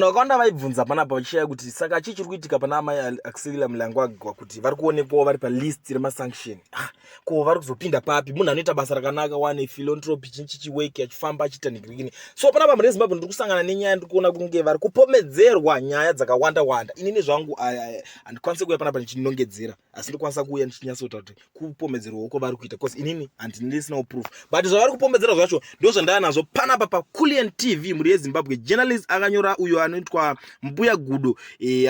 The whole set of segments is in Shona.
Nokanda vaibvunza panapa vachishaya kuti saka chii chiri kuitika pana amai Axelia Mnangagwa kuti vari kuonekwawo vari palist remasanction. Ko vari kuzopinda papi? Munhu anoita basa rakanaka, wane philanthropy chiweki achifamba achiita nigirigini. So panapa mune Zimbabwe ndiri kusangana nenyaya ndiri kuona kunge vari kupomedzerwa nyaya dzakawanda wanda. Inini zvangu handikwanisi kuuya panapa ndichinongedzera, asi ndikwanisa kuuya ndichinyatsota kuti kupomedzerwa uko vari kuita, because inini handisinawo proof. But zvavari kupomedzera zvacho ndo zvandava nazvo panapa paKulian TV muri yeZimbabwe. Journalist akanyora uyo anoitwa Mbuya Gudo,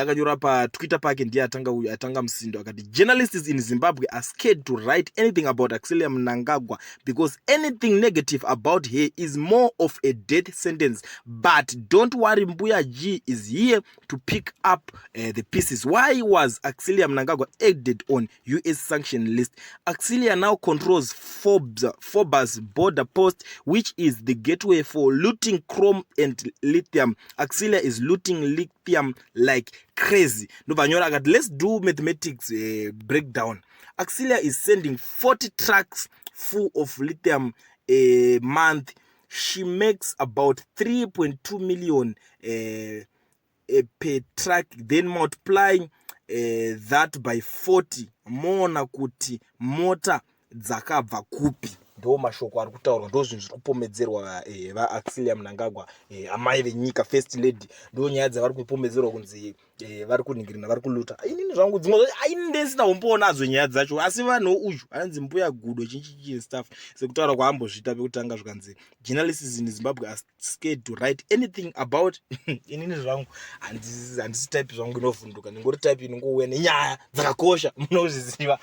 akanyora pa Twitter pake, ndiye atanga musindo akati journalists in Zimbabwe are scared to write anything about Axelia Mnangagwa because anything negative about her is more of a death sentence. But don't worry, Mbuya G is here to pick up the pieces. Why was Axelia Mnangagwa added on US sanction list? Axelia now controls Forbes border post, which is the gateway for looting chrome and lithium. Axelia is looting lithium like crazy. Let's do mathematics breakdown. Axelia is sending 40 trucks full of lithium a month. She makes about 3.2 million per truck. Then multiplying that by 40, mona kuti mota dzakabva kupi. Ndo mashoko ari kutaurwa, ndo zvinhu zviri kupomedzerwa vaAxelia Mnangagwa, amai venyika, first lady. Ndo nyaya dzavari kupomedzerwa kunzi vari kuningirina, vari kuluta. Inini zvangu dzimwe ndisina kumboona nadzo nyaya dzacho, asi vanhu uyu anzi Mbuya Gudo chinchi stuff sekutaura kwaambozvita pekutanga zvikanzi journalists in Zimbabwe are scared to write anything about. Inini zvangu handisi type zvangu inovhunduka, ndingori type inongouya nenyaya dzakakosha, munozviziva.